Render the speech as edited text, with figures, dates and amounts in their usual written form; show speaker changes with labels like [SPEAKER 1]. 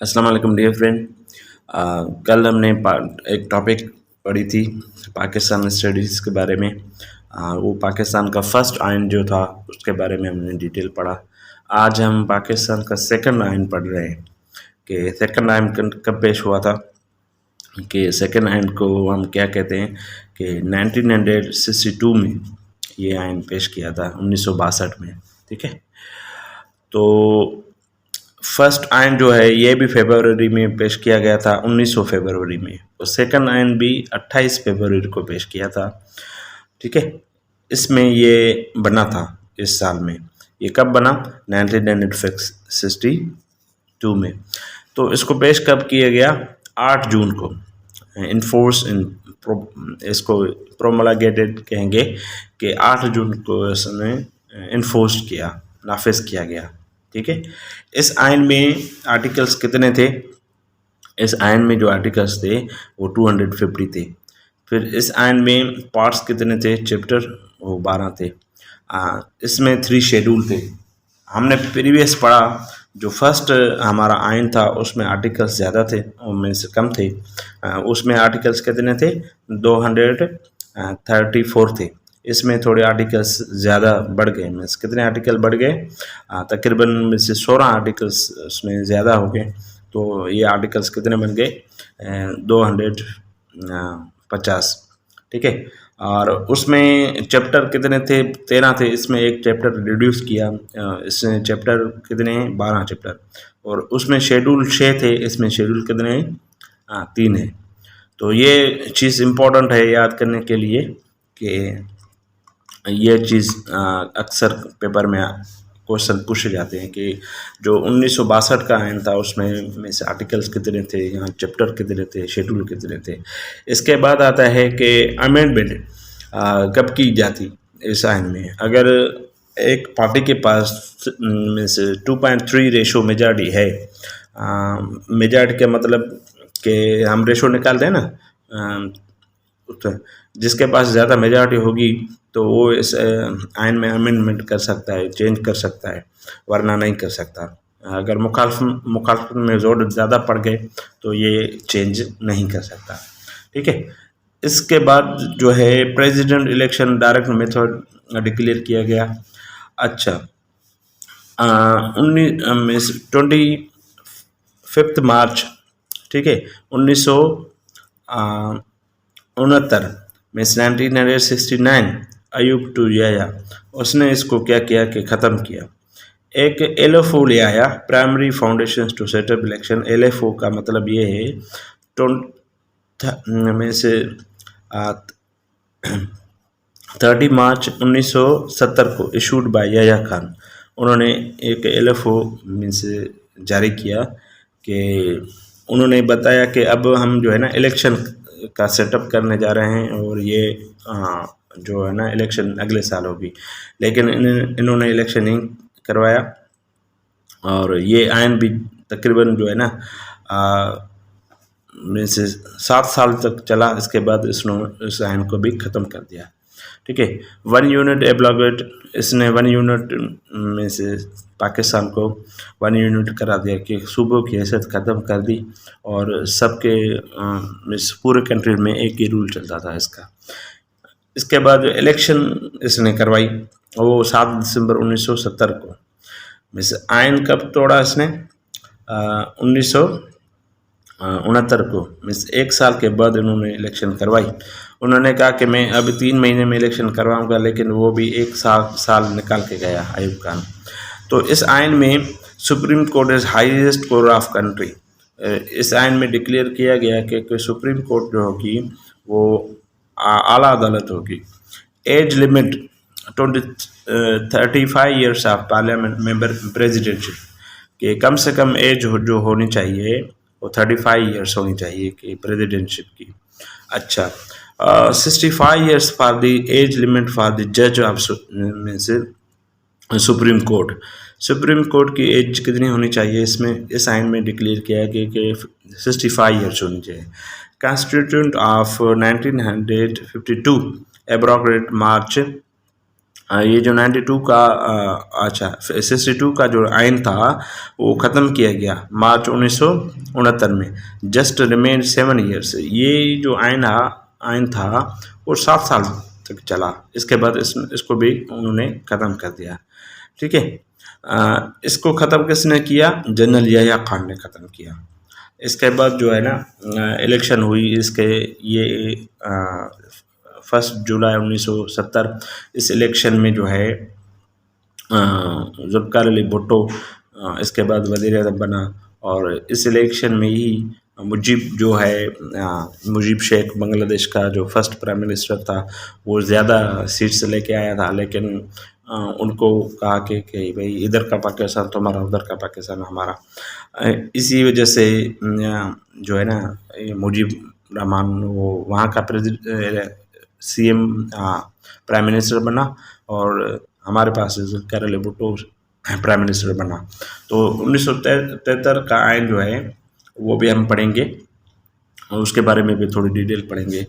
[SPEAKER 1] अस्सलाम वालेकुम dear friend. कल हमने एक टॉपिक पढ़ी थी पाकिस्तान स्टडीज़ के बारे में। वो पाकिस्तान का फर्स्ट आयन जो था उसके बारे में हमने डिटेल पढ़ा। आज हम पाकिस्तान का सेकंड आयन पढ़ रहे हैं कि सेकंड आयन कब पेश हुआ था, कि सेकंड आयन को हम क्या कहते हैं, कि 1962 में ये आयन पेश किया था, 1962 में। ठीक है, तो फर्स्ट आयन जो है ये भी फरवरी में पेश किया गया था, 1900 फरवरी में। और सेकंड आयन भी 28 फरवरी को पेश किया था। ठीक है, इसमें ये बना था इस साल में। ये कब बना? 1962 में। तो इसको पेश कब किया गया? 8 जून को। इन्फोर्स इन इसको प्रोमलगेटेड कहेंगे कि 8 जून को इसने इन्फोर्स किया, नाफिज किया गया। ठीक है, इस आयन में आर्टिकल्स कितने थे? इस आयन में जो आर्टिकल्स थे वो 250 थे। फिर इस आयन में पार्ट्स कितने थे? चैप्टर वो 12 थे। इसमें 3 शेड्यूल थे। हमने प्रीवियस पढ़ा जो फर्स्ट हमारा आयन था उसमें आर्टिकल्स ज़्यादा थे, उनमें से कम थे। उसमें आर्टिकल्स कितने थे? 234 थे। इसमें थोड़े आर्टिकल्स ज़्यादा बढ़ गए। मीन्स कितने आर्टिकल बढ़ गए? तकरीबन में से 16 आर्टिकल्स उसमें ज़्यादा हो गए। तो ये आर्टिकल्स कितने बन गए? 250। ठीक है, और उसमें चैप्टर कितने थे? 13 थे। इसमें एक चैप्टर रिड्यूस किया। इसमें चैप्टर कितने हैं? 12 चैप्टर। और उसमें शेड्यूल 6 थे, इसमें शेड्यूल कितने हैं? 3 है। तो ये चीज़ इम्पोर्टेंट है याद करने के लिए कि ये चीज़ अक्सर पेपर में क्वेश्चन पूछे जाते हैं कि जो 1962 का आयन था उसमें से आर्टिकल्स कितने थे, यहाँ चैप्टर कितने थे, शेड्यूल कितने थे। इसके बाद आता है कि अमेंडमेंट कब की जाती इस आयन में। अगर एक पार्टी के पास मीन्स 2.3 रेशो मेजॉरिटी है, मेजॉरिटी का मतलब कि हम रेशो निकालते हैं ना, तो जिसके पास ज़्यादा मेजॉरिटी होगी तो वो इस आयन में अमेंडमेंट कर सकता है, चेंज कर सकता है, वरना नहीं कर सकता। अगर मुखालफत में जोर ज़्यादा पड़ गए तो ये चेंज नहीं कर सकता। ठीक है, इसके बाद जो है president election direct method declare किया गया। अच्छा, 25 मार्च, ठीक है, 1969 मीन्स 1969, अयूब टू याया उसने इसको क्या किया कि ख़त्म किया। एक LFO ले आया, primary foundation to set up election. LFO का मतलब ये है में से 30 मार्च 1970 को इशूड बाय याया खान। उन्होंने एक LFO मीन्स जारी किया कि उन्होंने बताया कि अब हम जो है ना इलेक्शन का सेटअप करने जा रहे हैं और ये जो है ना इलेक्शन अगले साल होगी। लेकिन इन्होंने इलेक्शन नहीं करवाया और ये आयन भी तकरीबन जो है ना में से 7 साल तक चला। इसके बाद इस आयन को भी ख़त्म कर दिया। ठीक है, 1 यूनिट एब्लॉगेट, इसने 1 यूनिट में से पाकिस्तान को 1 यूनिट करा दिया कि सूबों की हैसियत ख़त्म कर दी और सबके पूरे कंट्री में एक ही रूल चलता था इसका। इसके बाद इलेक्शन इसने करवाई, वो 7 दिसंबर 1970 को। मिस आयन कब तोड़ा इसने? 1969 को। मिस 1 साल के बाद इन्होंने इलेक्शन करवाई। उन्होंने कहा कि मैं अभी 3 महीने में इलेक्शन करवाऊंगा, लेकिन वो भी 1 साल निकाल के गया अयूब खान। तो इस आयन में supreme court is highest court of country. इस आयन में डिक्लेयर किया गया कि सुप्रीम कोर्ट जो होगी वो आला अदालत होगी। Age limit 35 years of parliament member presidentship, कि कम से कम एज जो होनी चाहिए वो 35 ईयर्स होनी चाहिए कि प्रेसिडेंटशिप की। अच्छा, 65 years for the age limit for the जज of means supreme court. Supreme court की एज कितनी होनी चाहिए? इसमें इस आयन में डिक्लेयर किया है कि 65 ईयर्स होनी चाहिए। कॉन्स्टिट्यूशन ऑफ 1952 एब्रोगेट मार्च ये जो 92 का अच्छा 62 का जो आइन था वो ख़त्म किया गया मार्च 1969 में। Just remain 7 years. ये जो आइन था वो 7 साल तक चला। इसके बाद इसको भी उन्होंने ख़त्म कर दिया। ठीक है। इसको ख़त्म किसने किया? जनरल याह्या खान ने ख़त्म किया। इसके बाद जो है ना इलेक्शन हुई इसके, ये 1 जुलाई 1970। इस इलेक्शन में जो है जुल्फ़िकार अली भुट्टो इसके बाद वज़ीर आज़म बना, और इस इलेक्शन में ही मुजीब जो है मुजीब शेख बांग्लादेश का जो फर्स्ट प्राइम मिनिस्टर था वो ज़्यादा सीट्स लेके आया था, लेकिन उनको कहा कि भाई इधर का पाकिस्तान तुम्हारा, उधर का पाकिस्तान हमारा। इसी वजह से जो है ना ये मुजीब रहमान वो वहाँ का सीएम प्राइम मिनिस्टर बना, और हमारे पास जुल्फ़िकार अली भुट्टो प्राइम मिनिस्टर बना। तो 1973 का आइन जो है वो भी हम पढ़ेंगे, और उसके बारे में भी थोड़ी डिटेल पढ़ेंगे।